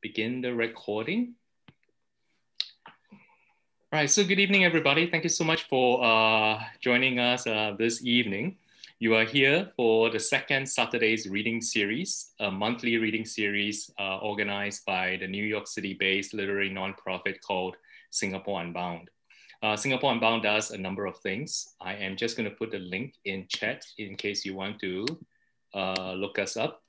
begin the recording. All right, so good evening, everybody. Thank you so much for joining us this evening. You are here for the second Saturday's reading series, a monthly reading series organized by the New York City-based literary nonprofit called Singapore Unbound. Singapore Unbound does a number of things. I am just going to put the link in chat in case you want to look us up.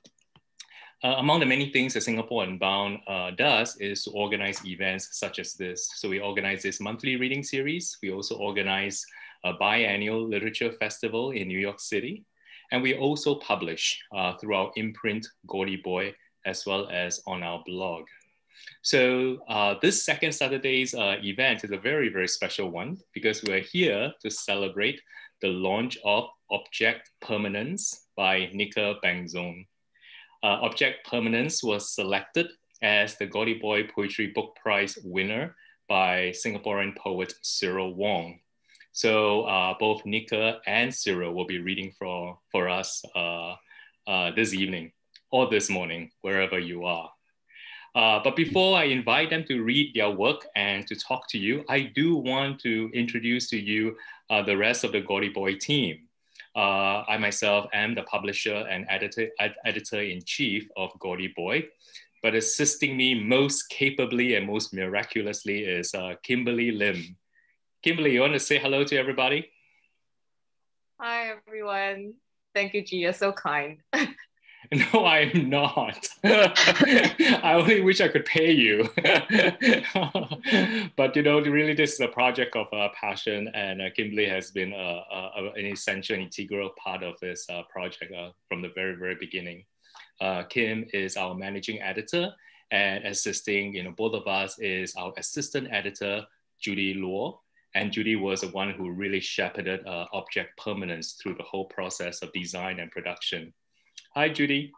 Among the many things that Singapore Unbound does is to organize events such as this. So we organize this monthly reading series. We also organize a biannual literature festival in New York City. And we also publish through our imprint, Gaudy Boy, as well as on our blog. So this second Saturday's event is a very, very special one because we're here to celebrate the launch of Object Permanence by Nica Bengzon. Object Permanence was selected as the Gaudy Boy Poetry Book Prize winner by Singaporean poet Cyril Wong. So both Nica and Cyril will be reading for us this evening or this morning, wherever you are. But before I invite them to read their work and to talk to you, I do want to introduce to you the rest of the Gaudy Boy team. I myself am the publisher and editor-in-chief of Gaudy Boy, but assisting me most capably and most miraculously is Kimberly Lim. Kimberly, you want to say hello to everybody? Hi, everyone. Thank you, G. You're so kind. No, I'm not. I only wish I could pay you. But you know, really, this is a project of passion, and Kimberly has been an essential and integral part of this project from the very, very beginning. Kim is our managing editor, and assisting, both of us is our assistant editor, Judy Luo. And Judy was the one who really shepherded Object Permanence through the whole process of design and production. Hi, Judy.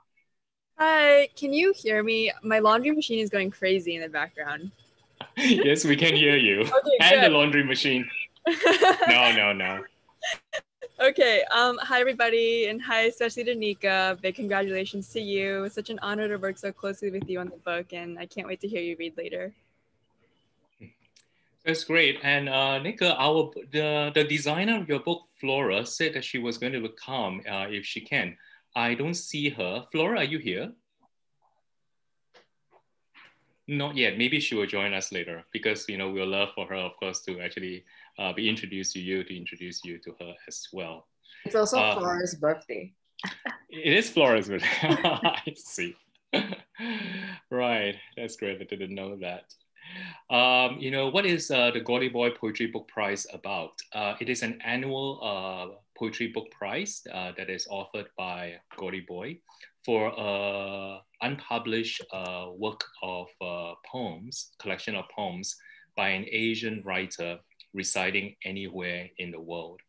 Hi, can you hear me? My laundry machine is going crazy in the background. Yes, we can hear you. Okay, and good. The laundry machine. No. Okay, hi everybody, and hi especially to Nica. Big congratulations to you. It's such an honor to work so closely with you on the book, and I can't wait to hear you read later. That's great. And Nica, the designer of your book, Flora, said that she was going to come if she can. I don't see her. Flora, are you here? Not yet. Maybe she will join us later because, we'll love for her, of course, to actually be introduced to you, to introduce you to her as well. It's also Flora's birthday. It is Flora's birthday. I see. Right. That's great. I didn't know that. What is the Gaudy Boy Poetry Book Prize about? It is an annual poetry book prize that is offered by Gaudy Boy for unpublished work of poems, collection of poems by an Asian writer residing anywhere in the world.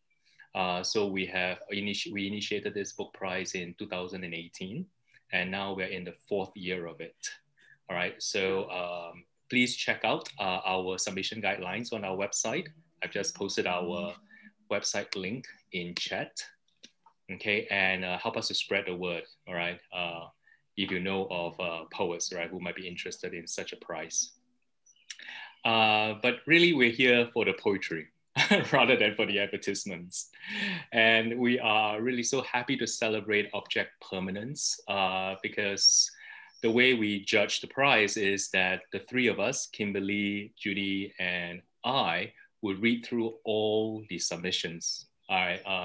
So we initiated this book prize in 2018, and now we're in the 4th year of it. All right, so please check out our submission guidelines on our website. I've just posted our website link in chat. Okay, and help us to spread the word, all right? If you know of poets, right, who might be interested in such a prize. But really, we're here for the poetry rather than for the advertisements. And we are really so happy to celebrate Object Permanence because the way we judge the prize is that the 3 of us, Kimberly, Judy, and I, would read through all the submissions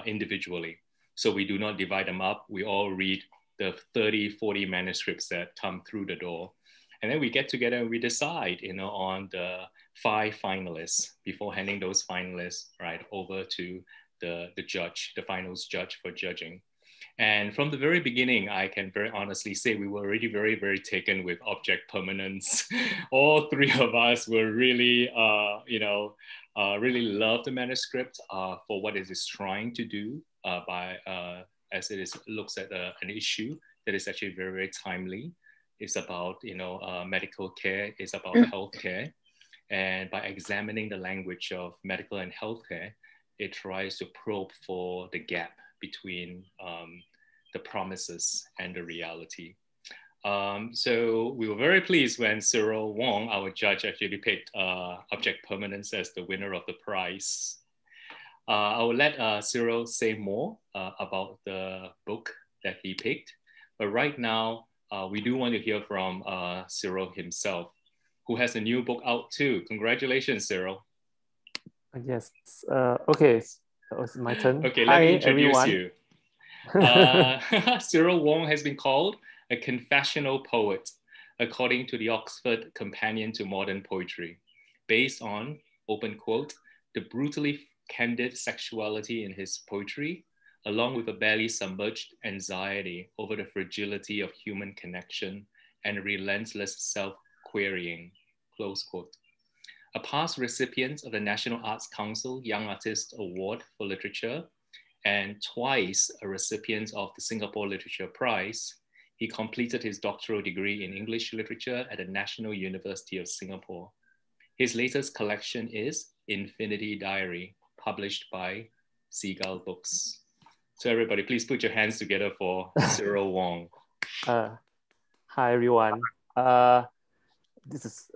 individually. So we do not divide them up. We all read the 30, 40 manuscripts that come through the door. And then we get together and we decide, on the 5 finalists before handing those finalists over to the judge, the finals judge for judging. And from the very beginning, I can very honestly say we were already very, very taken with Object Permanence. All 3 of us were really, really love the manuscript for what it is trying to do as it looks at an issue that is actually very, very timely. It's about, medical care, it's about healthcare. And by examining the language of medical and healthcare, it tries to probe for the gap between the promises and the reality. So we were very pleased when Cyril Wong, our judge, actually picked Object Permanence as the winner of the prize. I will let Cyril say more about the book that he picked. But right now, we do want to hear from Cyril himself, who has a new book out too. Congratulations, Cyril. Yes. Okay, that was my turn. Okay, Hi, let me introduce everyone. you. Cyril Wong has been called a confessional poet, according to the Oxford Companion to Modern Poetry, based on, open quote, the brutally candid sexuality in his poetry, along with a barely submerged anxiety over the fragility of human connection and relentless self-querying, close quote. A past recipient of the National Arts Council Young Artist Award for Literature, and twice a recipient of the Singapore Literature Prize, he completed his doctoral degree in English literature at the National University of Singapore. His latest collection is Infinity Diary, published by Seagull Books. So everybody, please put your hands together for Cyril Wong. Hi, everyone. This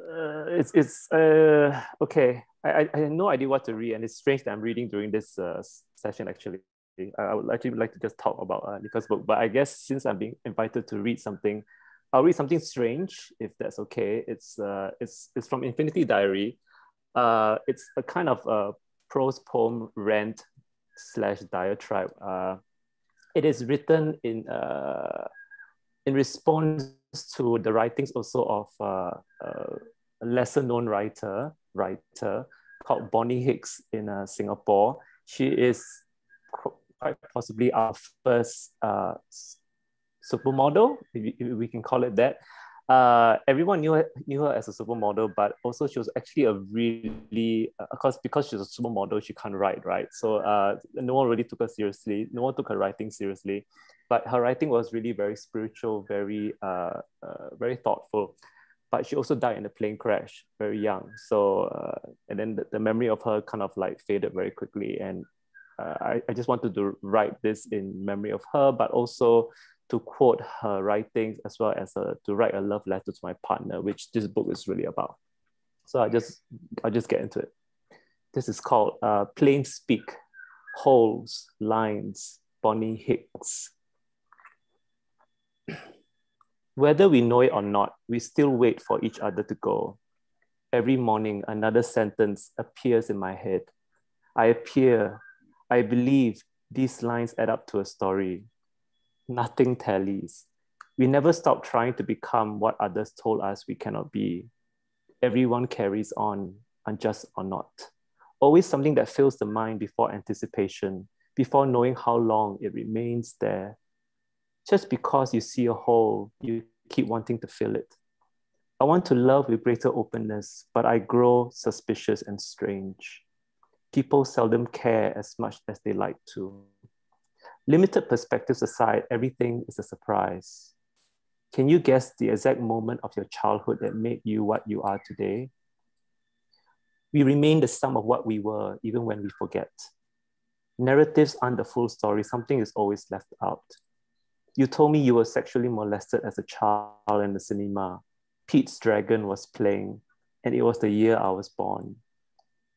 is, okay. I had no idea what to read, and it's strange that I'm reading during this session, actually. I would actually like to just talk about Nica's book, but I guess since I'm being invited to read something, I'll read something strange, if that's okay. It's from Infinity Diary. It's a kind of prose poem rant / diatribe. It is written in response to the writings also of a lesser known writer called Bonnie Hicks in Singapore. She is quite possibly our first supermodel, if we can call it that. Everyone knew her as a supermodel, but also she was actually a really, of course, because she's a supermodel, she can't write, right? So no one really took her seriously. No one took her writing seriously, but her writing was really very spiritual, very thoughtful. But she also died in a plane crash, very young. So, and then the memory of her kind of like faded very quickly. And I just wanted to write this in memory of her, but also to quote her writings, as well as to write a love letter to my partner, which this book is really about. So I'll just get into it. This is called Plain Speak, Holes, Lines, Bonnie Hicks. Whether we know it or not, we still wait for each other to go. Every morning, another sentence appears in my head. I appear, I believe these lines add up to a story. Nothing tallies. We never stop trying to become what others told us we cannot be. Everyone carries on, unjust or not. Always something that fills the mind before anticipation, before knowing how long it remains there. Just because you see a hole, you keep wanting to fill it. I want to love with greater openness, but I grow suspicious and strange. People seldom care as much as they like to. Limited perspectives aside, everything is a surprise. Can you guess the exact moment of your childhood that made you what you are today? We remain the sum of what we were, even when we forget. Narratives aren't the full story. Something is always left out. You told me you were sexually molested as a child in the cinema. Pete's Dragon was playing, and it was the year I was born.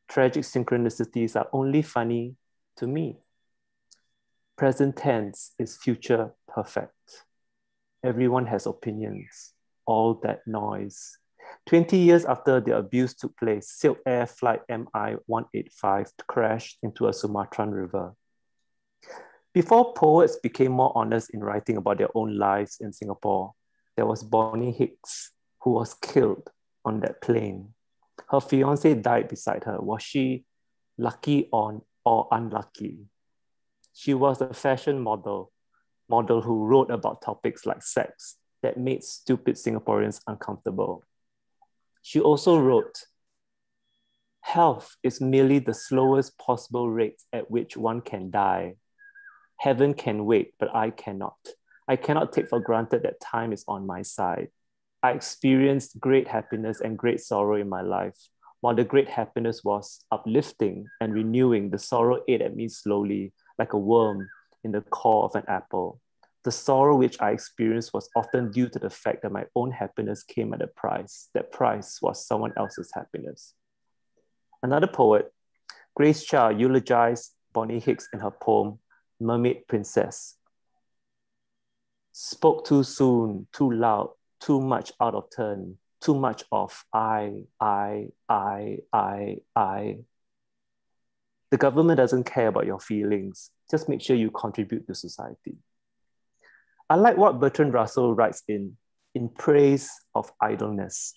Tragic synchronicities are only funny to me. Present tense is future perfect. Everyone has opinions, all that noise. 20 years after the abuse took place, Silk Air Flight MI-185 crashed into a Sumatran river. Before poets became more honest in writing about their own lives in Singapore, there was Bonnie Hicks, who was killed on that plane. Her fiancé died beside her. Was she lucky or unlucky? She was a fashion model who wrote about topics like sex that made stupid Singaporeans uncomfortable. She also wrote, health is merely the slowest possible rate at which one can die. Heaven can wait, but I cannot. I cannot take for granted that time is on my side. I experienced great happiness and great sorrow in my life. While the great happiness was uplifting and renewing, the sorrow ate at me slowly, like a worm in the core of an apple. The sorrow which I experienced was often due to the fact that my own happiness came at a price. That price was someone else's happiness. Another poet, Grace Chia, eulogized Bonnie Hicks in her poem, Mermaid Princess. Spoke too soon, too loud, too much out of turn, too much of I. The government doesn't care about your feelings. Just make sure you contribute to society. I like what Bertrand Russell writes in Praise of Idleness.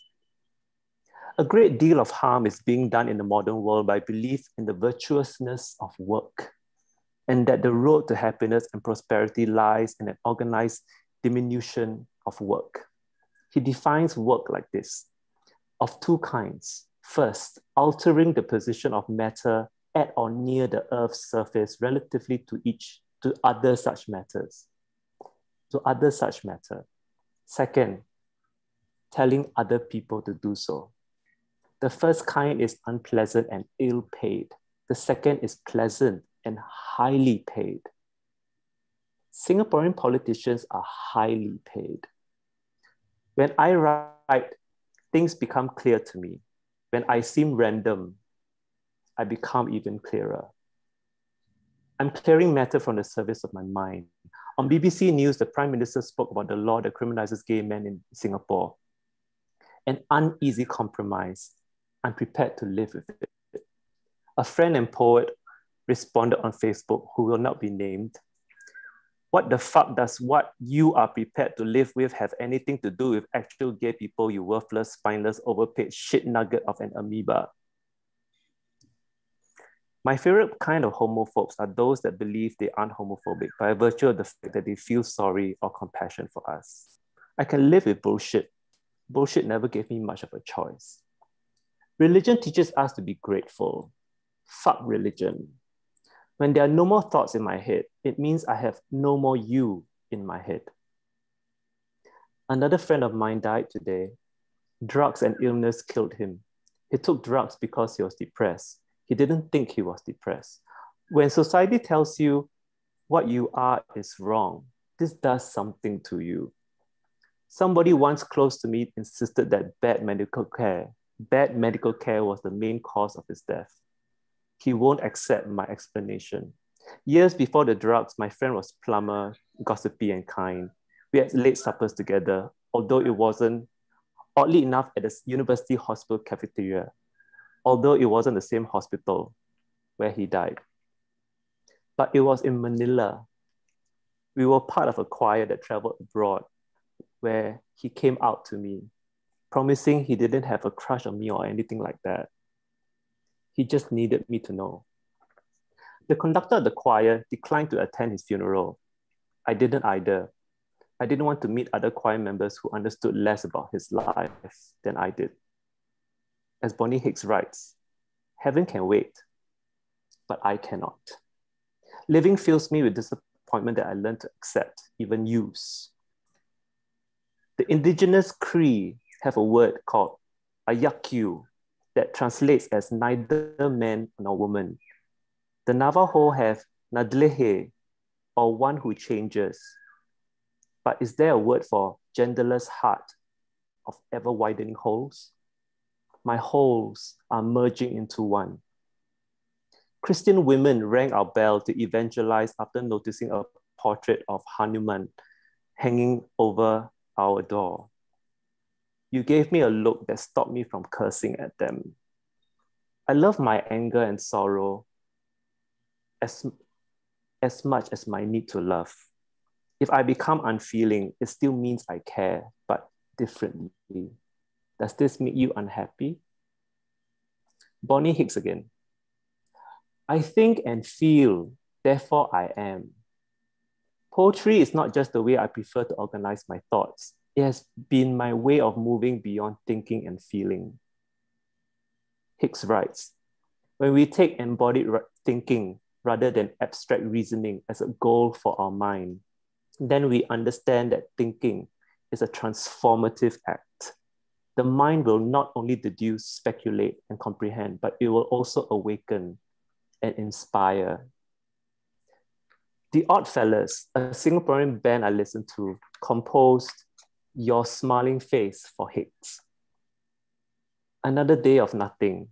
A great deal of harm is being done in the modern world by belief in the virtuousness of work, and that the road to happiness and prosperity lies in an organized diminution of work. He defines work like this, of two kinds. First, altering the position of matter at or near the Earth's surface relatively to other such matters. Second, telling other people to do so. The first kind is unpleasant and ill-paid. The second is pleasant and highly paid. Singaporean politicians are highly paid. When I write, things become clear to me. When I seem random, I become even clearer. I'm clearing matter from the surface of my mind. On BBC News, the Prime Minister spoke about the law that criminalizes gay men in Singapore. An uneasy compromise. I'm prepared to live with it. A friend and poet responded on Facebook, who will not be named. What the fuck does what you are prepared to live with have anything to do with actual gay people, you worthless, spineless, overpaid shit nugget of an amoeba? My favorite kind of homophobes are those that believe they aren't homophobic by virtue of the fact that they feel sorry or compassion for us. I can live with bullshit. Bullshit never gave me much of a choice. Religion teaches us to be grateful. Fuck religion. When there are no more thoughts in my head, it means I have no more you in my head. Another friend of mine died today. Drugs and illness killed him. He took drugs because he was depressed. He didn't think he was depressed. When society tells you what you are is wrong, this does something to you. Somebody once close to me insisted that bad medical care was the main cause of his death. He won't accept my explanation. Years before the drugs, my friend was plumber, gossipy and kind. We had late suppers together, although it wasn't, oddly enough, at the university hospital cafeteria, although it wasn't the same hospital where he died. But it was in Manila. We were part of a choir that traveled abroad, where he came out to me, promising he didn't have a crush on me or anything like that. He just needed me to know. The conductor of the choir declined to attend his funeral. I didn't either. I didn't want to meet other choir members who understood less about his life than I did. As Bonnie Hicks writes, heaven can wait, but I cannot. Living fills me with disappointment that I learned to accept, even use. The indigenous Cree have a word called ayakyu that translates as neither man nor woman. The Navajo have nadlehe, or one who changes. But is there a word for genderless heart of ever-widening holes? My holes are merging into one. Christian women rang our bell to evangelize after noticing a portrait of Hanuman hanging over our door. You gave me a look that stopped me from cursing at them. I love my anger and sorrow as much as my need to love. If I become unfeeling, it still means I care, but differently. Does this make you unhappy? Bonnie Hicks again. I think and feel, therefore I am. Poetry is not just the way I prefer to organize my thoughts. It has been my way of moving beyond thinking and feeling. Hicks writes, when we take embodied thinking rather than abstract reasoning as a goal for our mind, then we understand that thinking is a transformative act. The mind will not only deduce, speculate, and comprehend, but it will also awaken and inspire. The Oddfellas, a Singaporean band I listened to, composed Your Smiling Face for Hicks. Another day of nothing,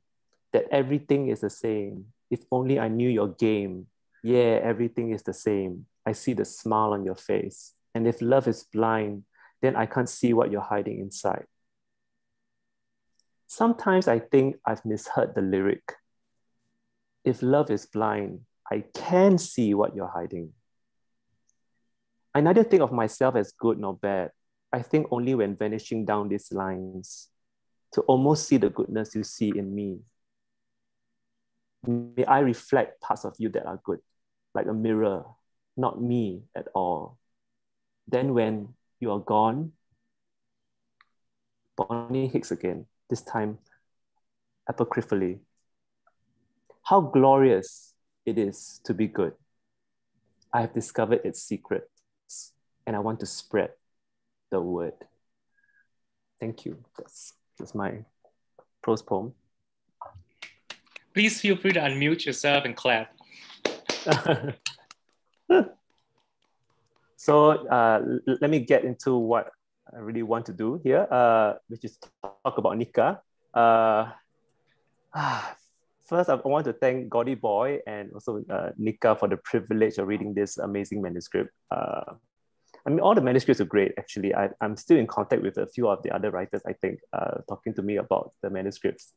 that everything is the same. If only I knew your game. Yeah, everything is the same. I see the smile on your face. And if love is blind, then I can't see what you're hiding inside. Sometimes I think I've misheard the lyric. If love is blind, I can see what you're hiding. I neither think of myself as good nor bad. I think only when vanishing down these lines, to almost see the goodness you see in me. May I reflect parts of you that are good, like a mirror, not me at all. Then when you are gone, Bonnie Hicks again, this time apocryphally. How glorious it is to be good. I have discovered its secrets and I want to spread the word. Thank you. That's my prose poem. Please feel free to unmute yourself and clap. So let me get into what I really want to do here, which is talk about Nica. First, I want to thank Gaudy Boy and also Nica for the privilege of reading this amazing manuscript. I mean, all the manuscripts are great, actually. I'm still in contact with a few of the other writers, I think, talking to me about the manuscripts,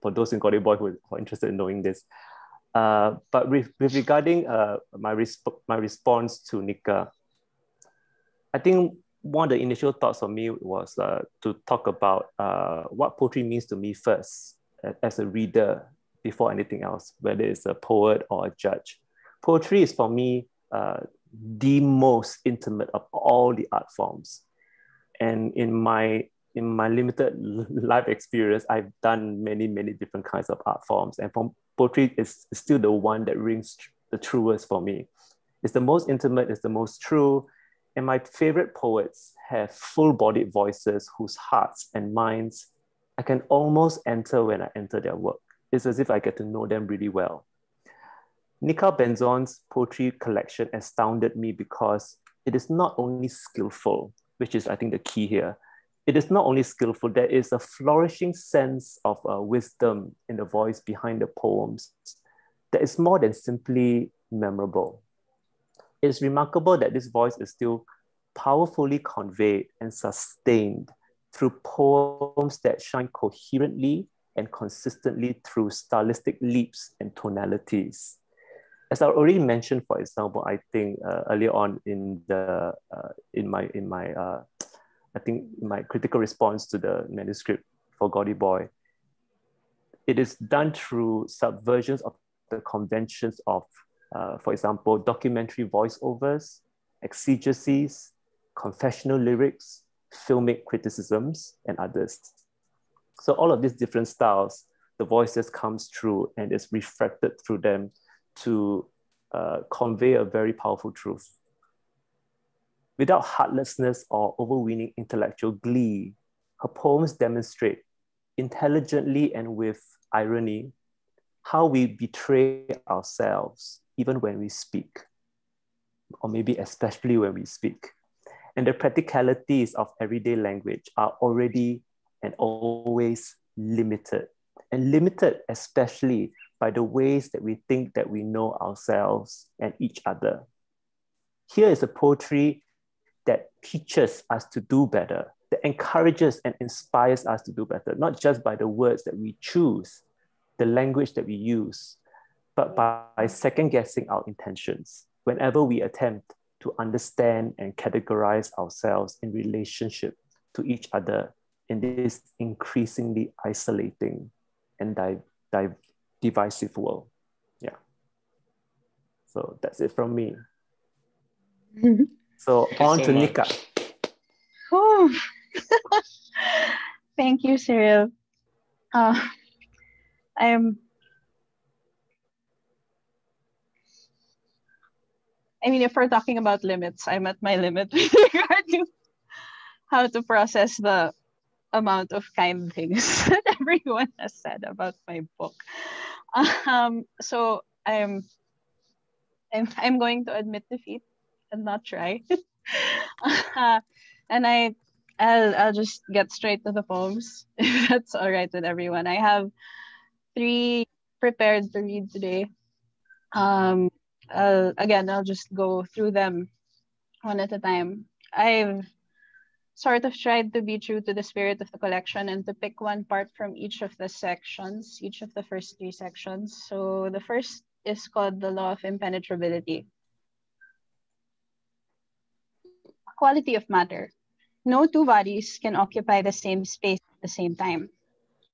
for those in Gaudy Boy who are interested in knowing this. But with regarding my response to Nica, I think one of the initial thoughts for me was to talk about what poetry means to me first, as a reader, before anything else, whether it's a poet or a judge. Poetry is for me the most intimate of all the art forms. And in my limited life experience, I've done many, many different kinds of art forms. And poetry is still the one that rings the truest for me. It's the most intimate, it's the most true. And my favorite poets have full-bodied voices whose hearts and minds I can almost enter when I enter their work. It's as if I get to know them really well. Nica Bengzon's poetry collection astounded me because it is not only skillful, which is, I think, the key here. It is not only skillful, there is a flourishing sense of wisdom in the voice behind the poems that is more than simply memorable. It is remarkable that this voice is still powerfully conveyed and sustained through poems that shine coherently and consistently through stylistic leaps and tonalities. As I already mentioned, for example, I think earlier on in my critical response to the manuscript for Gaudy Boy, it is done through subversions of the conventions of, for example, documentary voiceovers, exegeses, confessional lyrics, filmic criticisms, and others. So all of these different styles, the voices comes through and is reflected through them to convey a very powerful truth. Without heartlessness or overweening intellectual glee, her poems demonstrate intelligently and with irony how we betray ourselves even when we speak, or maybe especially when we speak. And the practicalities of everyday language are already and always limited, and limited especially by the ways that we think that we know ourselves and each other. Here is a poetry that teaches us to do better, that encourages and inspires us to do better, not just by the words that we choose, the language that we use, but by second-guessing our intentions whenever we attempt to understand and categorize ourselves in relationship to each other in this increasingly isolating and divisive world. Yeah. So that's it from me. So on to Nica. Oh. Thank you, Cyril. If we're talking about limits, I'm at my limit with regard to how to process the amount of kind things that everyone has said about my book. So I'm going to admit defeat and not try. And I'll just get straight to the poems if that's all right with everyone. I have 3 prepared to read today. Again, I'll just go through them one at a time. I've sort of tried to be true to the spirit of the collection and to pick one part from each of the sections, each of the first 3 sections. So the first is called the law of impenetrability. Quality of matter. No 2 bodies can occupy the same space at the same time.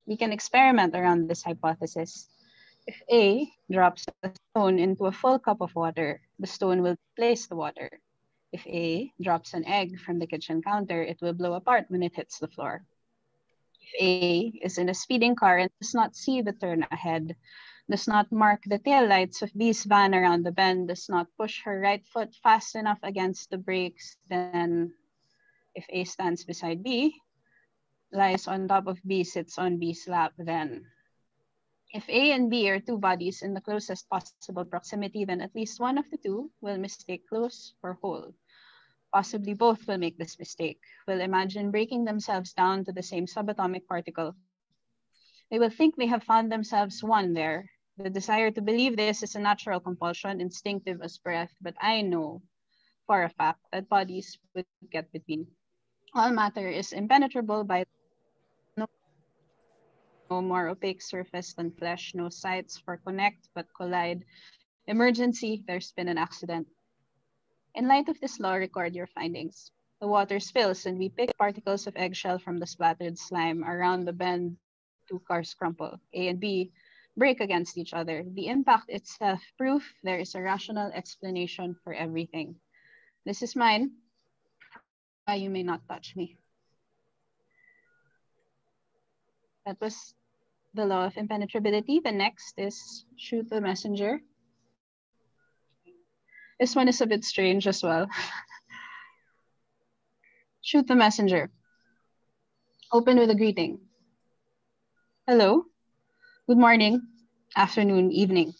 We can experiment around this hypothesis. If A drops a stone into a full cup of water, the stone will displace the water. If A drops an egg from the kitchen counter, it will blow apart when it hits the floor. If A is in a speeding car and does not see the turn ahead, does not mark the taillights of B's van around the bend, does not push her right foot fast enough against the brakes, then if A stands beside B, lies on top of B, sits on B's lap, then if A and B are 2 bodies in the closest possible proximity, then at least one of the 2 will mistake close for whole. Possibly both will make this mistake, will imagine breaking themselves down to the same subatomic particle. They will think they have found themselves one there. The desire to believe this is a natural compulsion, instinctive as breath, but I know for a fact that bodies would get between. All matter is impenetrable by no more opaque surface than flesh, no sites for connect but collide. Emergency, there's been an accident. In light of this law, record your findings. The water spills and we pick particles of eggshell from the splattered slime. Around the bend, 2 cars crumple. A and B break against each other. The impact itself proof there is a rational explanation for everything. This is mine. You may not touch me. That was the law of impenetrability. The next is shoot the messenger. This one is a bit strange as well. Shoot the messenger. Open with a greeting. Hello, good morning, afternoon, evening.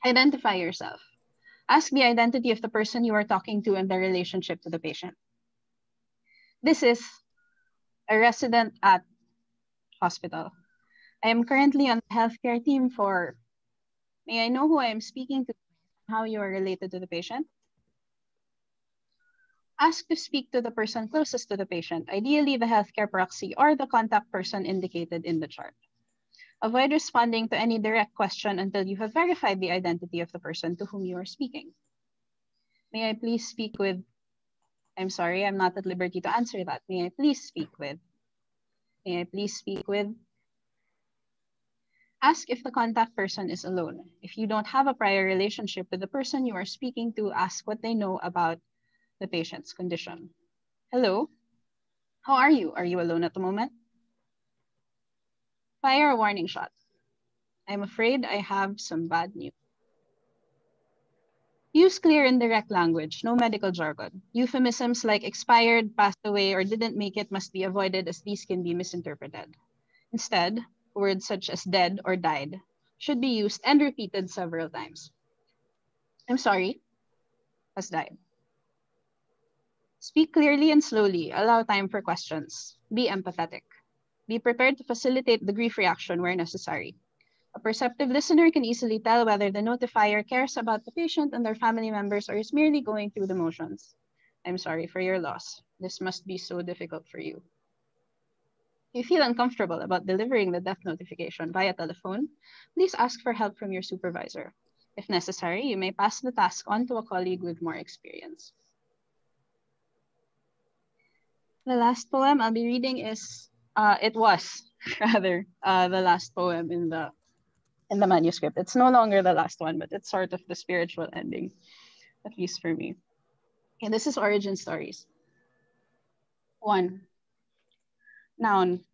Identify yourself. Ask the identity of the person you are talking to and their relationship to the patient. This is a resident at hospital. I am currently on the healthcare team for, may I know who I am speaking to, how you are related to the patient? Ask to speak to the person closest to the patient, ideally the healthcare proxy or the contact person indicated in the chart. Avoid responding to any direct question until you have verified the identity of the person to whom you are speaking. May I please speak with, I'm sorry, I'm not at liberty to answer that. May I please speak with, may I please speak with. Ask if the contact person is alone. If you don't have a prior relationship with the person you are speaking to, ask what they know about the patient's condition. Hello, how are you? Are you alone at the moment? Fire a warning shot. I'm afraid I have some bad news. Use clear and direct language, no medical jargon. Euphemisms like expired, passed away, or didn't make it must be avoided as these can be misinterpreted. Instead, words such as dead or died should be used and repeated several times. I'm sorry, has died. Speak clearly and slowly. Allow time for questions. Be empathetic. Be prepared to facilitate the grief reaction where necessary. A perceptive listener can easily tell whether the notifier cares about the patient and their family members or is merely going through the motions. I'm sorry for your loss. This must be so difficult for you. If you feel uncomfortable about delivering the death notification via telephone, please ask for help from your supervisor. If necessary, you may pass the task on to a colleague with more experience. The last poem I'll be reading is, it was rather the last poem in the manuscript. It's no longer the last one, but it's sort of the spiritual ending, at least for me. And this is Origin Stories. 1. Noun.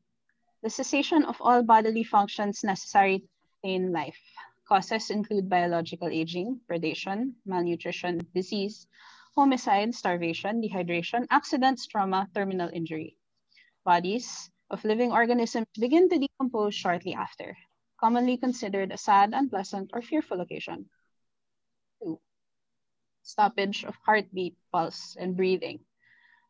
The cessation of all bodily functions necessary to sustain life. Causes include biological aging, predation, malnutrition, disease, homicide, starvation, dehydration, accidents, trauma, terminal injury. Bodies of living organisms begin to decompose shortly after, commonly considered a sad, unpleasant, or fearful occasion. 2. stoppage of heartbeat, pulse, and breathing.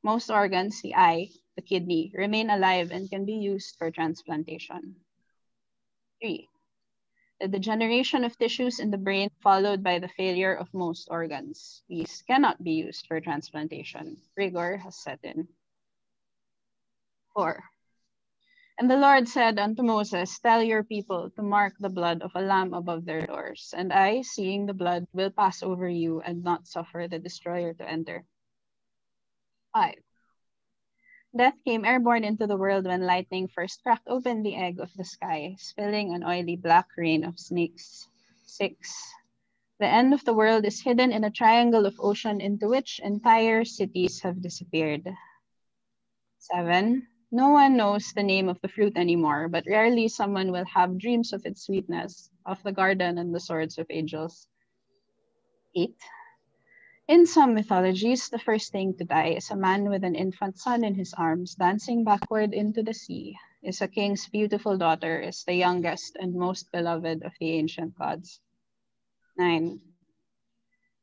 Most organs, the eye, the kidney, remain alive and can be used for transplantation. 3. The degeneration of tissues in the brain followed by the failure of most organs. These cannot be used for transplantation. Rigor has set in. 4. And the Lord said unto Moses, tell your people to mark the blood of a lamb above their doors, and I, seeing the blood, will pass over you and not suffer the destroyer to enter. 5. Death came airborne into the world when lightning first cracked open the egg of the sky, spilling an oily black rain of snakes. 6. The end of the world is hidden in a triangle of ocean into which entire cities have disappeared. 7. No one knows the name of the fruit anymore, but rarely someone will have dreams of its sweetness, of the garden and the swords of angels. 8. In some mythologies, the first thing to die is a man with an infant son in his arms, dancing backward into the sea. Is a king's beautiful daughter, is the youngest and most beloved of the ancient gods. 9.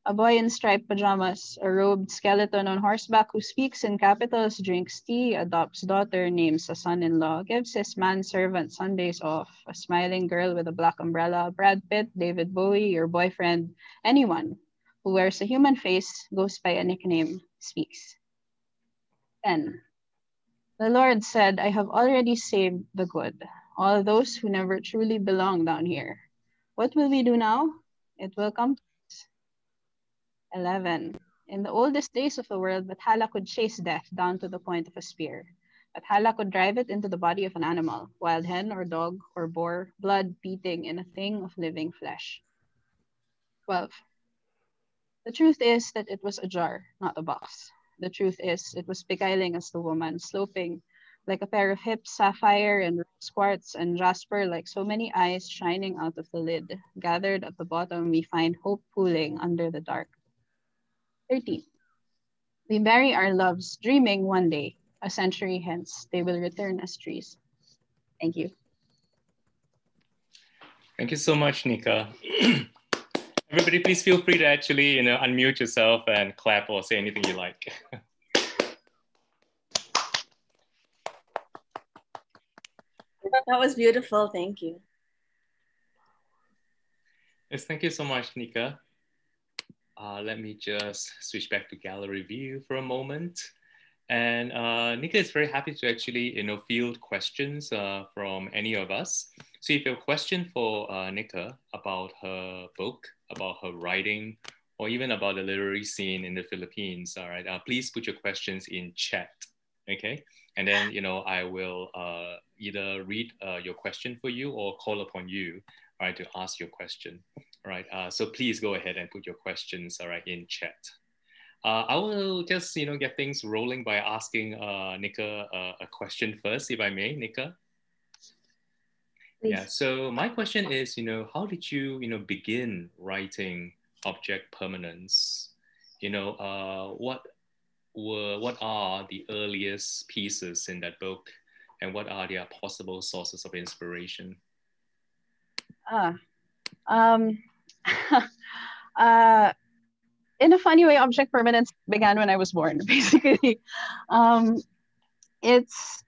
A boy in striped pajamas, a robed skeleton on horseback who speaks in capitals, drinks tea, adopts daughter, names a son-in-law, gives his manservant Sundays off, a smiling girl with a black umbrella, Brad Pitt, David Bowie, your boyfriend, anyone who wears a human face, goes by a nickname, speaks. 10. The Lord said, I have already saved the good, all those who never truly belong down here. What will we do now? It will come to us. 11. In the oldest days of the world, Bathala could chase death down to the point of a spear. Bathala could drive it into the body of an animal, wild hen or dog or boar, blood beating in a thing of living flesh. 12. The truth is that it was a jar, not a box. The truth is it was beguiling as the woman, sloping like a pair of hips, sapphire and rose quartz and jasper like so many eyes shining out of the lid. Gathered at the bottom, we find hope pooling under the dark. 13. We bury our loves, dreaming one day, a century hence, they will return as trees. Thank you. Thank you so much, Nica. Everybody, please feel free to actually, unmute yourself and clap or say anything you like. That was beautiful. Thank you. Yes, thank you so much, Nica. Let me just switch back to gallery view for a moment. And Nica is very happy to actually, field questions from any of us. So if you have a question for Nica about her book, about her writing, or even about the literary scene in the Philippines, all right, please put your questions in chat, okay? And then, I will either read your question for you or call upon you, all right, to ask your question, all right? So please go ahead and put your questions, all right, in chat. I will just, get things rolling by asking Nica a question first, if I may, Nica. Please. Yeah, so my question is, how did you, begin writing Object Permanence? What are the earliest pieces in that book, and what are their possible sources of inspiration? In a funny way, Object Permanence began when I was born, basically. It's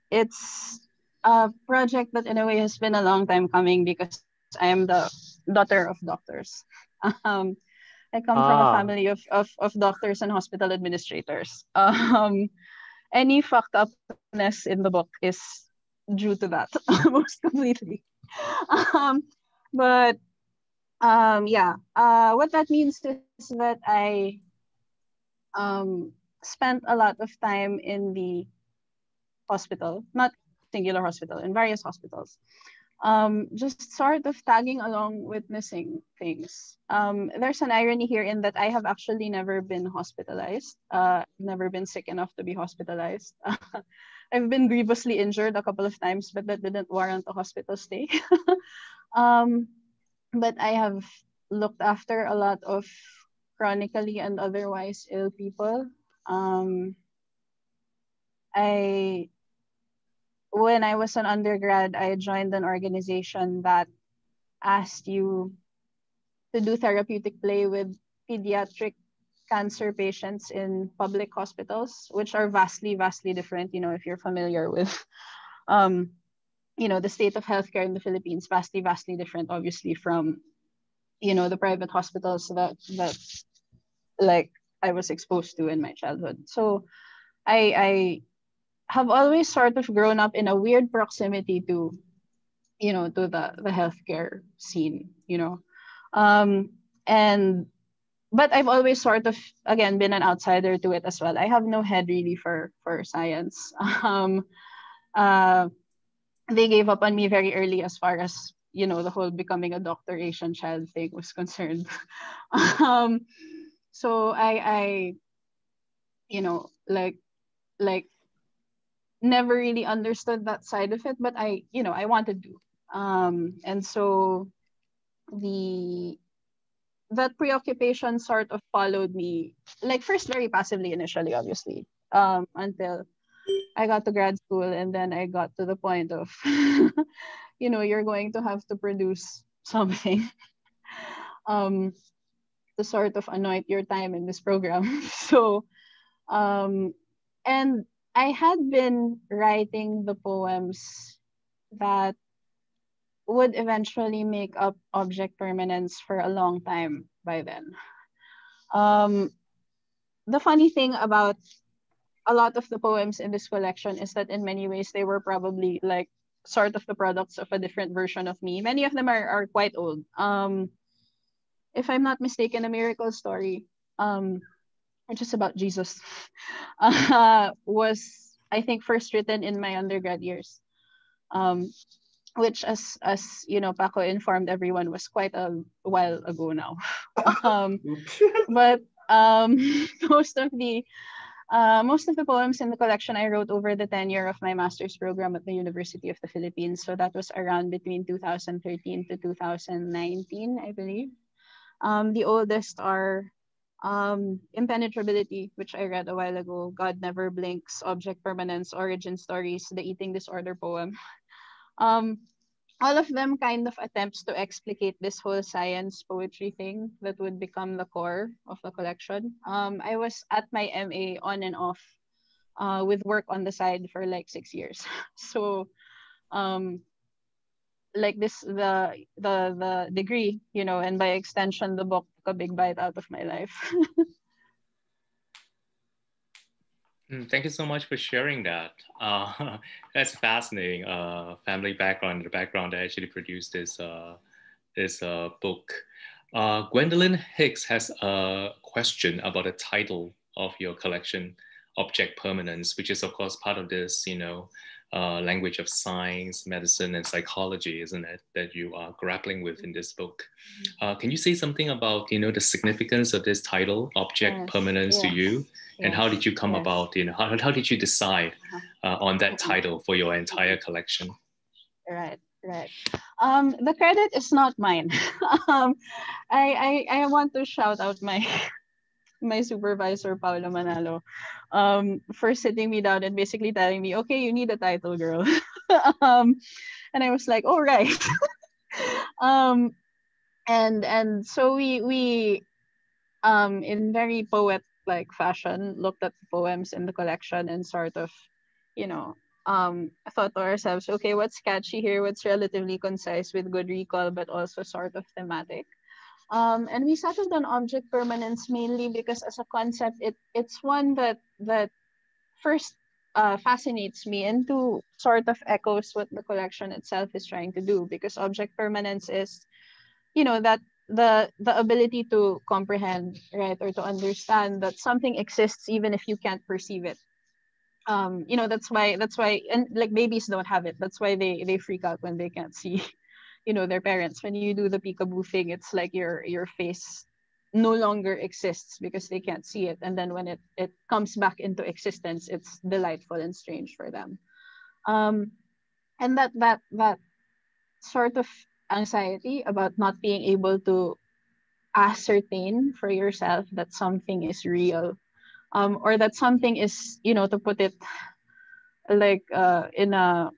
a project that in a way has been a long time coming because I am the daughter of doctors. I come from a family of doctors and hospital administrators. Any fucked upness in the book is due to that, most completely. What that means is that I spent a lot of time in the hospital, not singular hospital, in various hospitals, just sort of tagging along, witnessing things. There's an irony here in that I have actually never been hospitalized, never been sick enough to be hospitalized. I've been grievously injured a couple of times, but that didn't warrant a hospital stay. But I have looked after a lot of chronically and otherwise ill people. When I was an undergrad, I joined an organization that asked you to do therapeutic play with pediatric cancer patients in public hospitals, which are vastly, vastly different. If you're familiar with, the state of healthcare in the Philippines, vastly, vastly different, obviously, from, the private hospitals that like I was exposed to in my childhood. So I have always sort of grown up in a weird proximity to, to the healthcare scene, and but I've always sort of, again, been an outsider to it as well. I have no head really for science. Uh, they gave up on me very early as far as, the whole becoming a doctor Asian child thing was concerned. um, so I like never really understood that side of it, but I wanted to. And so the that preoccupation sort of followed me, like first very passively initially, obviously, until I got to grad school, and then I got to the point of, you're going to have to produce something um, to sort of anoint your time in this program. So, and I had been writing the poems that would eventually make up Object Permanence for a long time by then. The funny thing about a lot of the poems in this collection is that in many ways they were probably like sort of the products of a different version of me. Many of them are quite old. If I'm not mistaken, A Miracle Story, which is about Jesus, was, I think, first written in my undergrad years. Which, as Paco informed everyone, was quite a while ago now. But most of the poems in the collection I wrote over the tenure of my master's program at the University of the Philippines. So that was around between 2013 to 2019, I believe. The oldest are Impenetrability, which I read a while ago, God Never Blinks, Object Permanence, Origin Stories, the Eating Disorder poem. All of them kind of attempts to explicate this whole science poetry thing that would become the core of the collection. I was at my MA on and off with work on the side for like 6 years. So like this, the degree, and by extension the book took a big bite out of my life. Thank you so much for sharing that. That's fascinating. Family background, the background that actually produced this book. Gwendolyn Hicks has a question about the title of your collection, Object Permanence, which is of course part of this, language of science, medicine, and psychology, isn't it, that you are grappling with in this book? Can you say something about, the significance of this title, Object Permanence, to you? And how did you come about, how did you decide on that title for your entire collection? Right. The credit is not mine. I want to shout out my supervisor, Paolo Manalo, for sitting me down and basically telling me, okay, you need a title, girl. And I was like, all right. And so we in very poet-like fashion, looked at the poems in the collection and sort of, thought to ourselves, okay, what's catchy here? What's relatively concise with good recall, but also sort of thematic? And we settled on Object Permanence mainly because as a concept, it's one that first fascinates me and to sort of echoes what the collection itself is trying to do, because Object Permanence is, that the ability to comprehend, right, or to understand that something exists even if you can't perceive it. That's why, and like babies don't have it. That's why they freak out when they can't see, their parents. When you do the peekaboo thing, it's like your face no longer exists because they can't see it, and then when it comes back into existence, it's delightful and strange for them. And that sort of anxiety about not being able to ascertain for yourself that something is real, or that something is, to put it like in a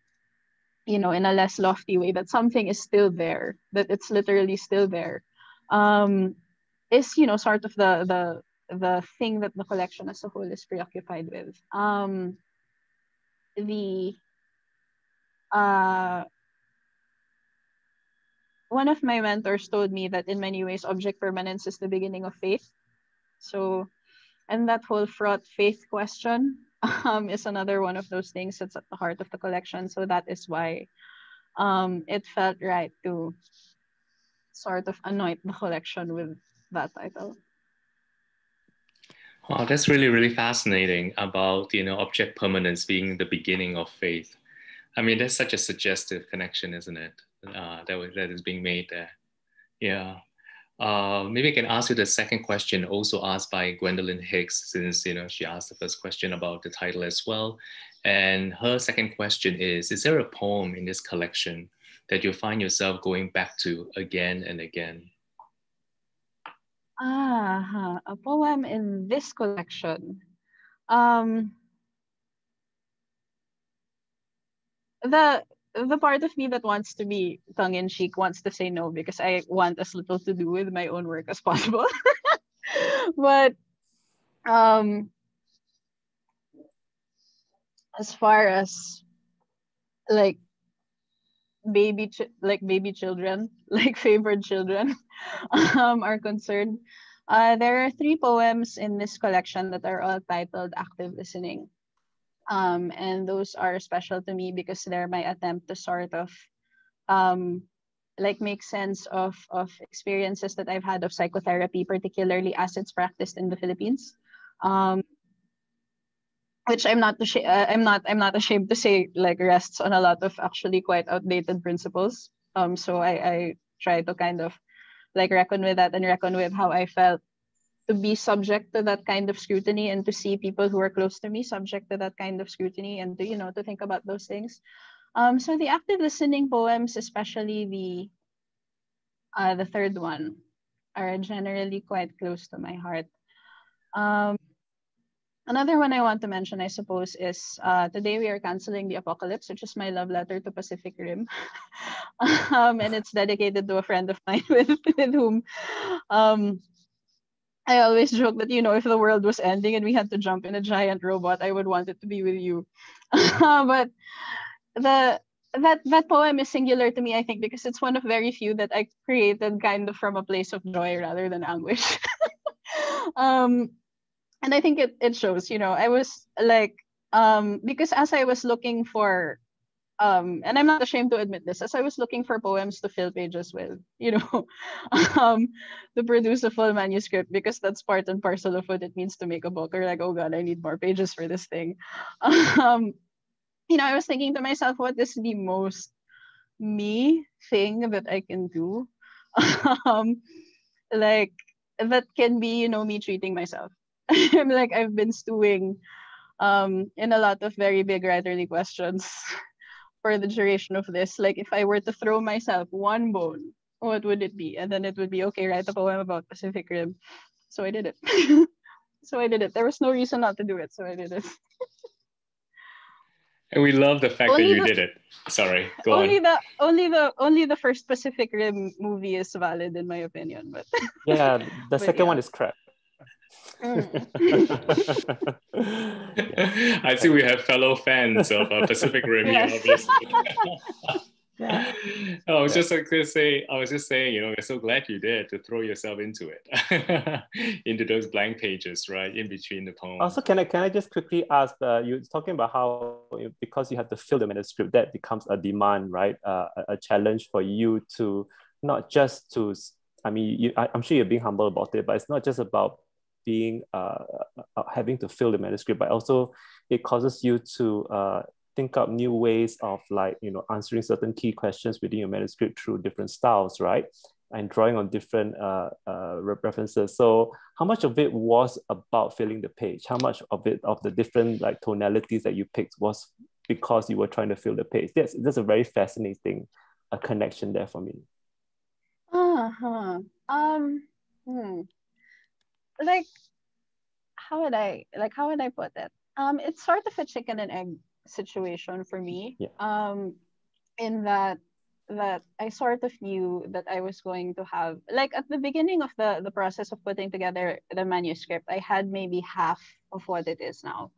in a less lofty way, that something is still there, that it's literally still there, is, sort of the thing that the collection as a whole is preoccupied with. The One of my mentors told me that in many ways, object permanence is the beginning of faith. So, and that whole fraught faith question is another one of those things that's at the heart of the collection. So that is why it felt right to sort of anoint the collection with that title. Oh, that's really, really fascinating about, object permanence being the beginning of faith. I mean, that's such a suggestive connection, isn't it? That is being made there. Yeah. Maybe I can ask you the second question, also asked by Gwendolyn Hicks, since she asked the first question about the title as well. And her second question is there a poem in this collection that you find yourself going back to again and again? A poem in this collection. The part of me that wants to be tongue-in-cheek wants to say no, because I want as little to do with my own work as possible. But as far as like baby children, like favored children, are concerned, there are 3 poems in this collection that are all titled Active Listening. And those are special to me because they're my attempt to sort of make sense of experiences that I've had of psychotherapy, particularly as it's practiced in the Philippines. Which I'm not ashamed to say rests on a lot of actually quite outdated principles. So I try to kind of reckon with that and reckon with how I felt to be subject to that kind of scrutiny, and to see people who are close to me subject to that kind of scrutiny, and to to think about those things. So the active listening poems, especially the third one, are generally quite close to my heart. Another one I want to mention, I suppose, is Today We Are Canceling the Apocalypse, which is my love letter to Pacific Rim. And it's dedicated to a friend of mine with whom I always joke that, if the world was ending and we had to jump in a giant robot, I would want it to be with you. But that poem is singular to me, I think, because it's one of very few that I created kind of from a place of joy rather than anguish. And I think it shows, I was because as I was looking for, and I'm not ashamed to admit this, as I was looking for poems to fill pages with, to produce a full manuscript, because that's part and parcel of what it means to make a book, or oh God, I need more pages for this thing. I was thinking to myself, what is the most me thing that I can do? That can be, me treating myself. I've been stewing in a lot of very big writerly questions for the duration of this. If I were to throw myself one bone, what would it be? And then it would be, okay, write a poem about Pacific Rim. So I did it. There was no reason not to do it, so I did it. And we love the fact that you did it. Sorry, go on. Only the first Pacific Rim movie is valid in my opinion, but yeah, the second one is crap. I see we have fellow fans of Pacific Rim here, obviously. I was just saying, we're so glad you did to throw yourself into it, into those blank pages, right, in between the poems. Also, can I just quickly ask, you're talking about how because you have to fill the manuscript, that becomes a demand, right? A challenge for you to not just to, I'm sure you're being humble about it, but it's not just about being having to fill the manuscript, but also it causes you to think up new ways of answering certain key questions within your manuscript through different styles, right? And drawing on different references. So how much of it was about filling the page? How much of it, of the different tonalities that you picked, was because you were trying to fill the page? That's a very fascinating connection there for me. How would I put it? It's sort of a chicken and egg situation for me. Yeah. In that that I sort of knew that I was going to have, like at the beginning of the process of putting together the manuscript, I had maybe half of what it is now.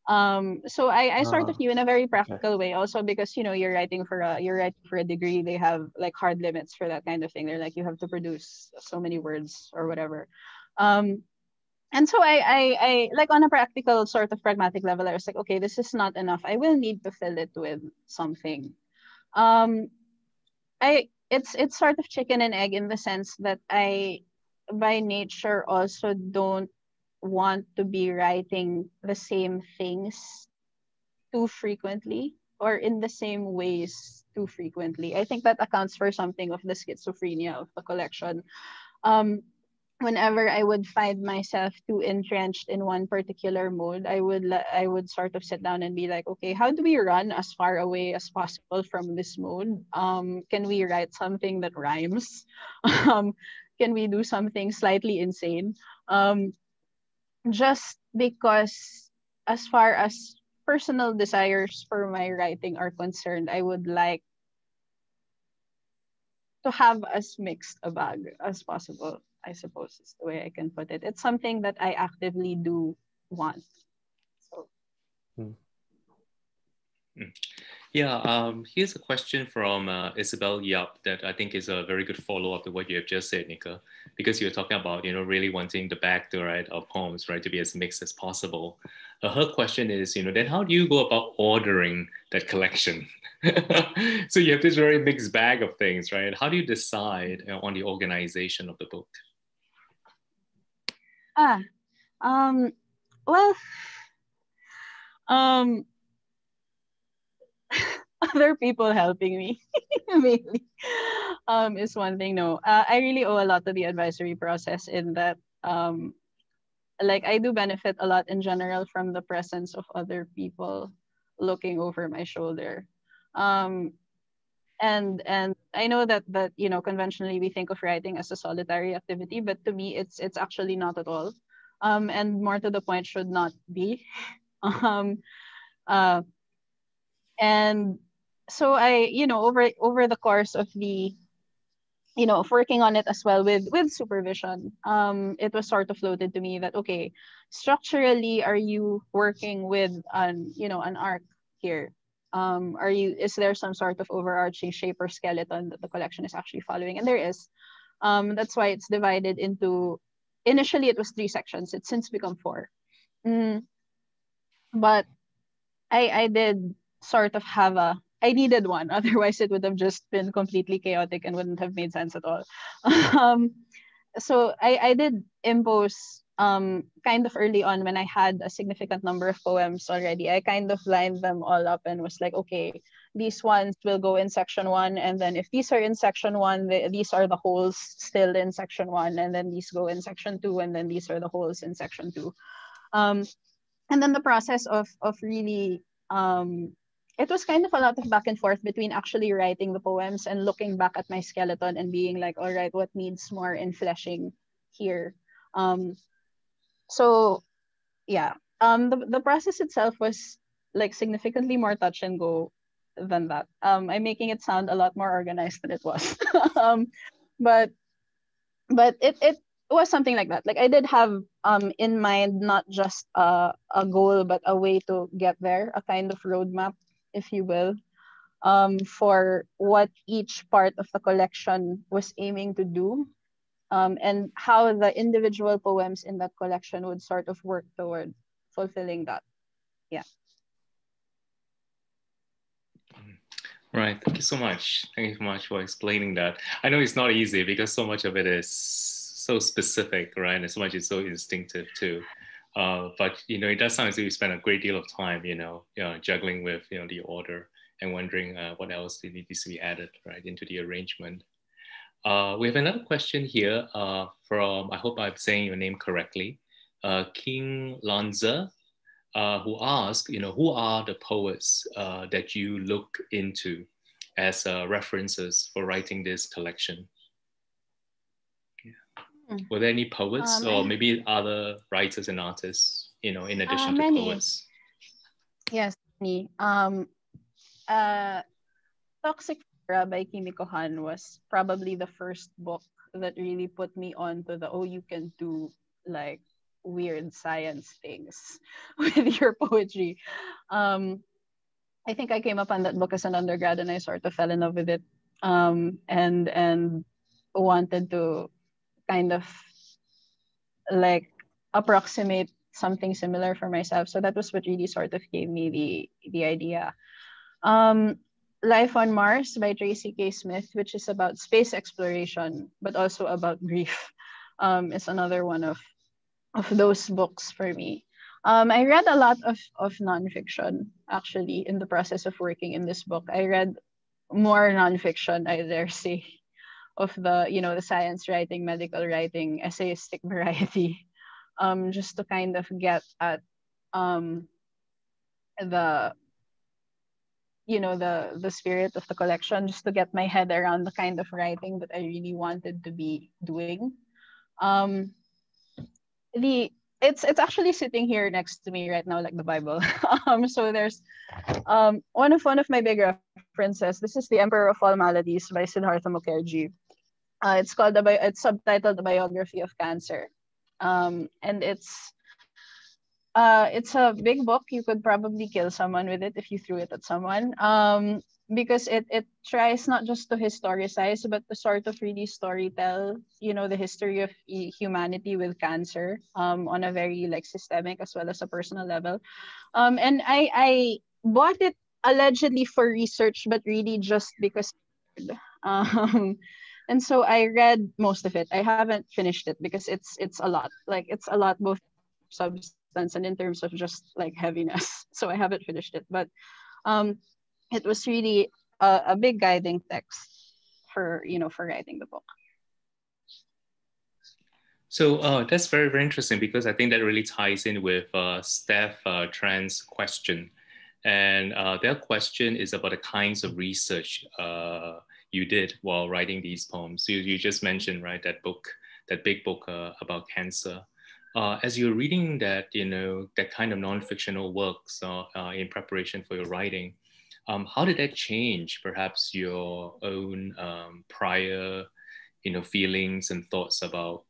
So I sort of knew in a very practical way also, because you're writing for a degree. They have like hard limits for that kind of thing. They're like, you have to produce so many words or whatever. And so I like, on a practical sort of pragmatic level, I was like, okay, this is not enough. I will need to fill it with something. It's sort of chicken and egg in the sense that I by nature also don't want to be writing the same things too frequently, or in the same ways too frequently. I think that accounts for something of the schizophrenia of the collection. Whenever I would find myself too entrenched in one particular mode, I would sort of sit down and be like, okay, how do we run as far away as possible from this mode? Can we write something that rhymes? Can we do something slightly insane? Just because, as far as personal desires for my writing are concerned, I would like to have as mixed a bag as possible, I suppose is the way I can put it. It's something that I actively do want. So. Yeah, here's a question from Isabel Yap that I think is a very good follow-up to what you have just said, Nica, because you're talking about, really wanting the bag to write our poems, right, to be as mixed as possible. Her question is, then how do you go about ordering that collection? So you have this very mixed bag of things, right? How do you decide on the organization of the book? Well, other people helping me mainly is one thing. No, I really owe a lot to the advisory process in that like, I do benefit a lot in general from the presence of other people looking over my shoulder. And I know that conventionally we think of writing as a solitary activity, but to me it's actually not at all. And more to the point, should not be. And so I, over the course of the, of working on it as well with supervision, it was sort of floated to me that, okay, structurally, are you working with an arc here? Is there some sort of overarching shape or skeleton that the collection is actually following? And there is. That's why it's divided into, initially it was 3 sections. It's since become 4. But I did sort of have I needed one, otherwise it would have just been completely chaotic and wouldn't have made sense at all. So I did impose kind of early on, when I had a significant number of poems already, I kind of lined them all up and was like, okay, these ones will go in section 1, and then if these are in section 1, these are the holes still in section 1, and then these go in section 2, and then these are the holes in section 2. And then the process of really it was kind of a lot of back and forth between actually writing the poems and looking back at my skeleton and being like, all right, what needs more in fleshing here? So yeah, the process itself was like significantly more touch and go than that. I'm making it sound a lot more organized than it was. But it was something like that. Like, I did have in mind not just a goal, but a way to get there, a kind of roadmap, if you will, for what each part of the collection was aiming to do, and how the individual poems in that collection would sort of work toward fulfilling that. Yeah. Right. Thank you so much. Thank you so much for explaining that. I know it's not easy because so much of it is so specific, right? And so much is so instinctive too. But it does sound as if you spend a great deal of time, juggling with the order and wondering what else needs to be added right into the arrangement. We have another question here from, I hope I'm saying your name correctly, King Lanza, who asked, who are the poets that you look into as references for writing this collection? Were there any poets or maybe other writers and artists, in addition to poets? Yes, many. Toxic Rabbi Kimiko Han was probably the first book that really put me on to the, oh, you can do like weird science things with your poetry. I think I came up on that book as an undergrad and I sort of fell in love with it, and wanted to kind of like approximate something similar for myself. So that was what really sort of gave me the idea. Life on Mars by Tracy K. Smith, which is about space exploration, but also about grief, is another one of those books for me. I read a lot of nonfiction actually in the process of working in this book. I read more nonfiction, I dare say, of the, you know, the science writing, medical writing, essayistic variety, just to kind of get at the, you know, the spirit of the collection, just to get my head around the kind of writing that I really wanted to be doing. It's actually sitting here next to me right now, like the Bible. So there's one of my big references. This is The Emperor of All Maladies by Siddhartha Mukherjee. It's subtitled The Biography of Cancer, and it's a big book. You could probably kill someone with it if you threw it at someone. Because it tries not just to historicize, but to sort of really storytell, you know, the history of humanity with cancer, on a very like systemic as well as a personal level. And I bought it allegedly for research, but really just because. And so I read most of it. I haven't finished it because it's a lot. Like it's a lot, both substance and in terms of just like heaviness. So I haven't finished it, but it was really a big guiding text for, you know, for writing the book. So that's very, very interesting, because I think that really ties in with Steph Tran's question. And their question is about the kinds of research you did while writing these poems. You just mentioned, right, that book, that big book about cancer. As you're reading that, you know, that kind of non-fictional works in preparation for your writing, how did that change perhaps your own prior, you know, feelings and thoughts about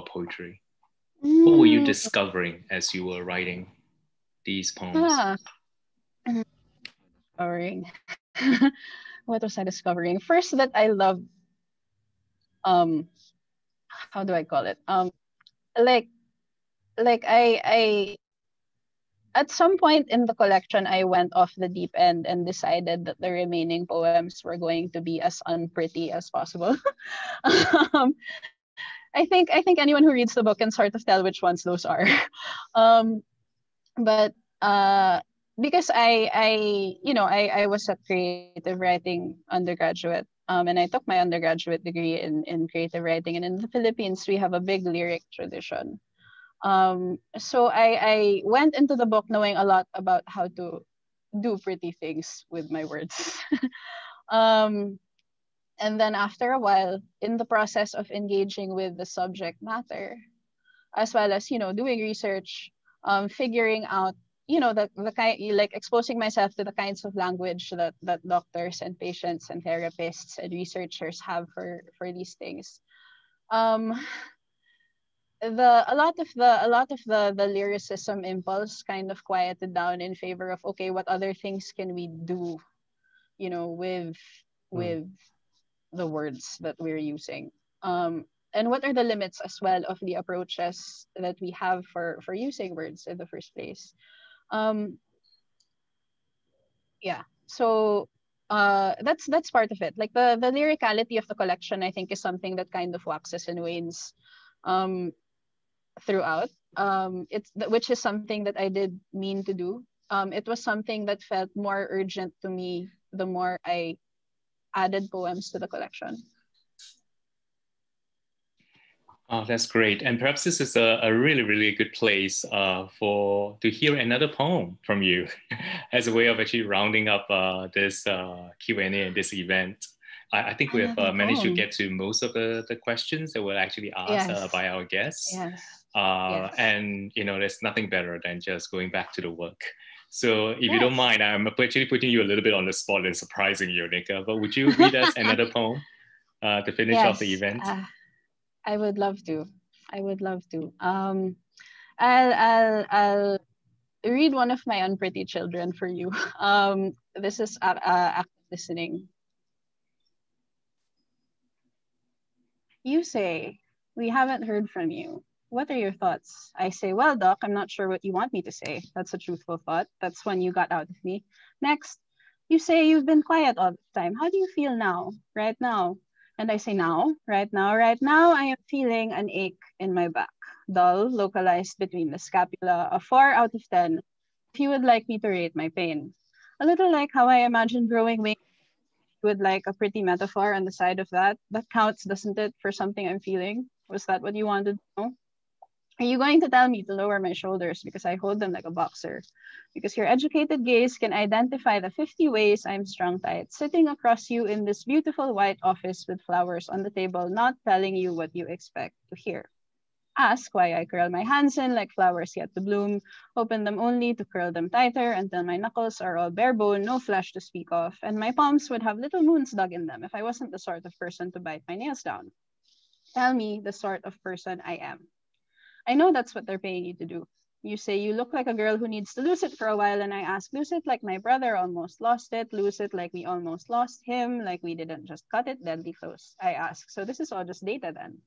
poetry? What were you discovering as you were writing these poems? Discovering. What was I discovering? First, that I love, how do I call it? Like I at some point in the collection, I went off the deep end and decided that the remaining poems were going to be as unpretty as possible. I think anyone who reads the book can sort of tell which ones those are. But because I was a creative writing undergraduate, and I took my undergraduate degree in creative writing, and in the Philippines we have a big lyric tradition. So I went into the book knowing a lot about how to do pretty things with my words. And then after a while, in the process of engaging with the subject matter, as well as, you know, doing research, figuring out, you know, the kind, like exposing myself to the kinds of language that doctors and patients and therapists and researchers have for these things. A lot of the lyricism impulse kind of quieted down in favor of, okay, what other things can we do, you know, with the words that we're using, and what are the limits as well of the approaches that we have for using words in the first place. So that's part of it. Like the lyricality of the collection, I think, is something that kind of waxes and wanes throughout, which is something that I did mean to do. It was something that felt more urgent to me the more I added poems to the collection. Oh, that's great. And perhaps this is a really, really good place to hear another poem from you as a way of actually rounding up this Q&A and this event. I think we have managed to get to most of the questions that were actually asked by our guests. Yes. And, you know, there's nothing better than just going back to the work. So if you don't mind, I'm actually putting you a little bit on the spot and surprising you, Nica, but would you read us another poem to finish off the event? I would love to. I would love to. I'll read one of my unpretty children for you. This is active listening. You say, we haven't heard from you. What are your thoughts? I say, well, Doc, I'm not sure what you want me to say. That's a truthful thought. That's one you got out of me. Next, you say you've been quiet all the time. How do you feel now? Right now? And I say, now? Right now? Right now, I am feeling an ache in my back. Dull, localized between the scapula, a 4 out of 10. If you would like me to rate my pain. A little like how I imagine growing wings with like a pretty metaphor on the side of that. That counts, doesn't it, for something I'm feeling? Was that what you wanted to know? Are you going to tell me to lower my shoulders because I hold them like a boxer? Because your educated gaze can identify the 50 ways I'm strung tight, sitting across you in this beautiful white office with flowers on the table, not telling you what you expect to hear. Ask why I curl my hands in like flowers yet to bloom, open them only to curl them tighter until my knuckles are all bare bone, no flesh to speak of, and my palms would have little moons dug in them if I wasn't the sort of person to bite my nails down. Tell me the sort of person I am. I know that's what they're paying you to do. You say you look like a girl who needs to lose it for a while, and I ask, lose it like my brother almost lost it, lose it like we almost lost him, like we didn't just cut it deadly close. I ask, so this is all just data then?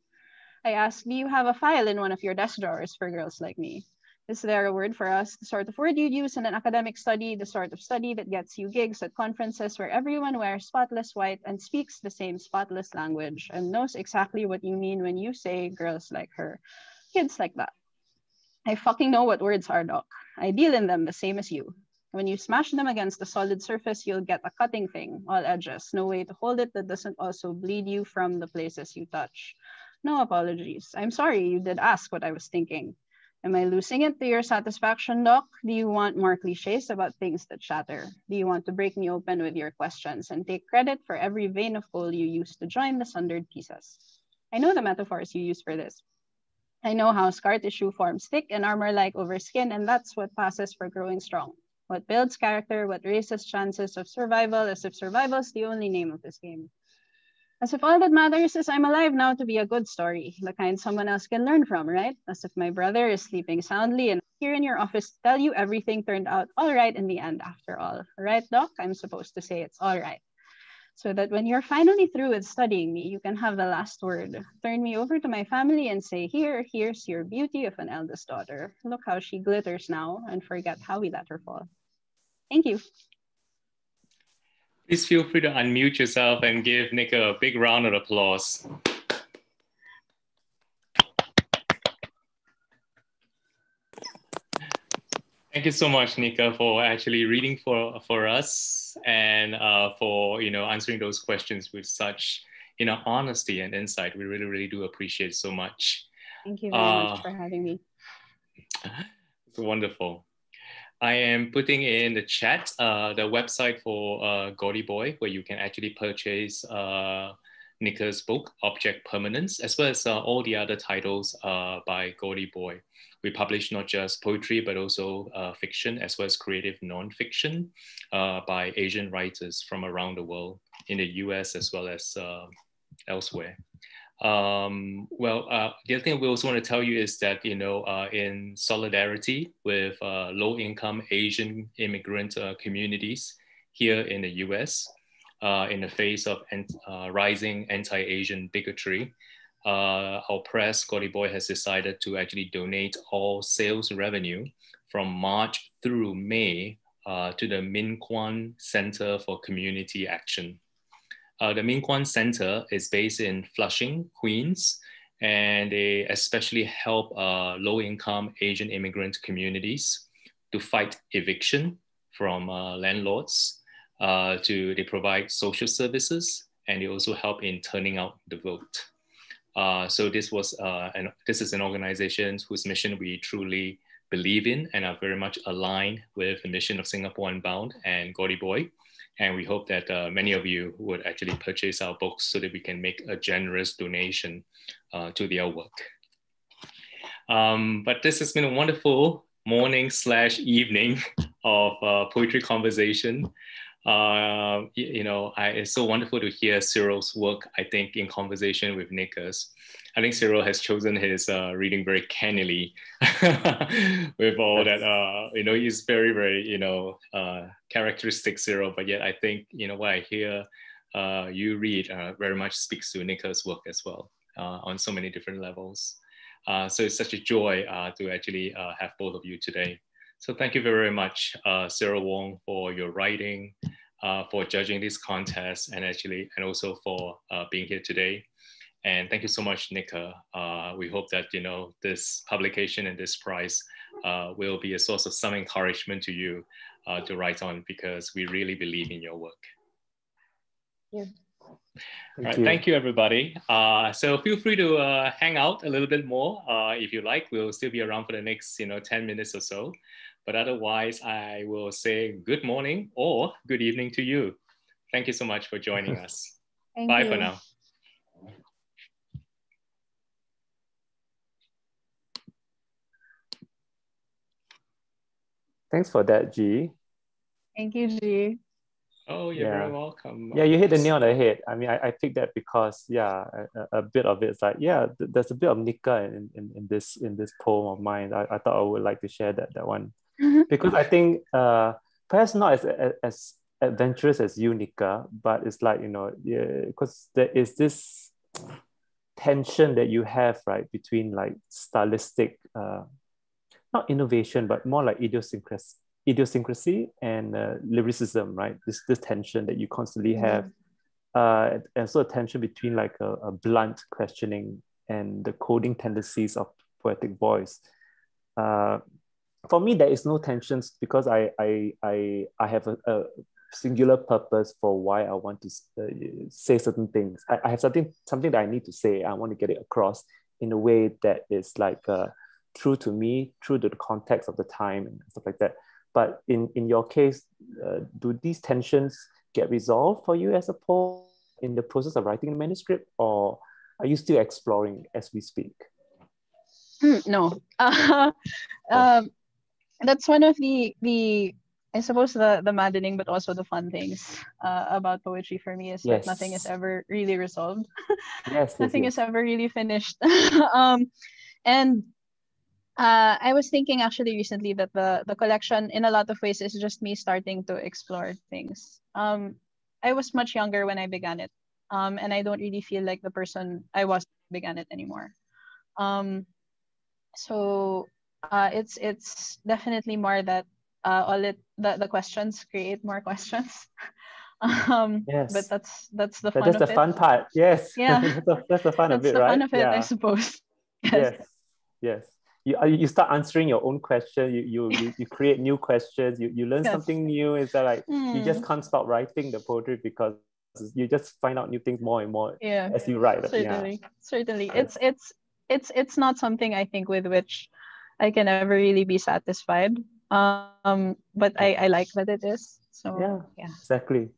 I ask, do you have a file in one of your desk drawers for girls like me? Is there a word for us, the sort of word you'd use in an academic study, the sort of study that gets you gigs at conferences where everyone wears spotless white and speaks the same spotless language and knows exactly what you mean when you say girls like her? Kids like that. I fucking know what words are, Doc. I deal in them the same as you. When you smash them against a solid surface, you'll get a cutting thing, all edges, no way to hold it that doesn't also bleed you from the places you touch. No apologies. I'm sorry you did ask what I was thinking. Am I losing it to your satisfaction, Doc? Do you want more cliches about things that shatter? Do you want to break me open with your questions and take credit for every vein of coal you used to join the sundered pieces? I know the metaphors you use for this. I know how scar tissue forms thick and armor-like over skin, and that's what passes for growing strong. What builds character, what raises chances of survival, as if survival's the only name of this game. As if all that matters is I'm alive now to be a good story, the kind someone else can learn from, right? As if my brother is sleeping soundly and I'm here in your office to tell you everything turned out all right in the end after all. Right, Doc? I'm supposed to say it's all right. So that when you're finally through with studying me, you can have the last word. Turn me over to my family and say, here's your beauty of an eldest daughter. Look how she glitters now, and forget how we let her fall. Thank you. Please feel free to unmute yourself and give Nica a big round of applause. Thank you so much, Nica, for actually reading for us and for answering those questions with such honesty and insight. We really, really do appreciate so much. Thank you very much for having me. It's wonderful. I am putting in the chat the website for Gaudy Boy, where you can actually purchase Nica's book, Object Permanence, as well as all the other titles by Gaudy Boy. We publish not just poetry, but also fiction, as well as creative nonfiction by Asian writers from around the world, in the US as well as elsewhere. The other thing we also want to tell you is that, in solidarity with low-income Asian immigrant communities here in the US, in the face of rising anti-Asian bigotry, our press, Gaudy Boy, has decided to actually donate all sales revenue from March through May to the Min Kwan Center for Community Action. The Min Kwan Center is based in Flushing, Queens, and they especially help low-income Asian immigrant communities to fight eviction from landlords. They provide social services, and they also help in turning out the vote. So this is an organization whose mission we truly believe in and are very much aligned with the mission of Singapore Unbound and Gaudy Boy. And we hope that many of you would actually purchase our books so that we can make a generous donation to their work. But this has been a wonderful morning / evening of poetry conversation. It's so wonderful to hear Cyril's work, I think, in conversation with Nica's. I think Cyril has chosen his reading very cannily with all that, he's very, very, characteristic Cyril, but yet I think, what I hear you read very much speaks to Nica's work as well on so many different levels. So it's such a joy to actually have both of you today. So thank you very much, Cyril Wong, for your writing, for judging this contest, and also for being here today. And thank you so much, Nica. We hope that this publication and this prize will be a source of some encouragement to you to write on, because we really believe in your work. Yeah. Thank you, everybody. So feel free to hang out a little bit more if you like. We'll still be around for the next 10 minutes or so. But otherwise, I will say good morning or good evening to you. Thank you so much for joining us. Bye for now. Thanks for that, G. Thank you, G. Oh, you're very welcome. Yeah, you hit the nail on the head. I mean, I picked that because, a bit of it's like, there's a bit of Nica in this poem of mine. I thought I would like to share that one. Because I think perhaps not as adventurous as you, Nica, but it's like, because there is this tension that you have, right, between like stylistic, not innovation, but more like idiosyncrasy and lyricism, right? This tension that you constantly have, and so a tension between like a blunt questioning and the coding tendencies of poetic voice. For me, there is no tensions because I have a singular purpose for why I want to say certain things. I have something that I need to say. I want to get it across in a way that is like true to me, true to the context of the time and stuff like that. But in your case, do these tensions get resolved for you as a poet in the process of writing a manuscript, or are you still exploring as we speak? No. That's one of the I suppose the maddening but also the fun things about poetry for me is that nothing is ever really resolved. Nothing is ever really finished. And I was thinking actually recently that the collection in a lot of ways is just me starting to explore things. I was much younger when I began it, and I don't really feel like the person I was when I began it anymore. So it's definitely more that the questions create more questions. But that's the fun of it. That's the fun part. Yes. Yeah. that's the fun of it, right? That's the fun of it, I suppose. Yes. You start answering your own question. You create new questions. You learn something new. It's like you just can't stop writing the poetry because you just find out new things more and more as you write. Certainly. It's not something I think with which I can ever really be satisfied. But I like that it is. So exactly.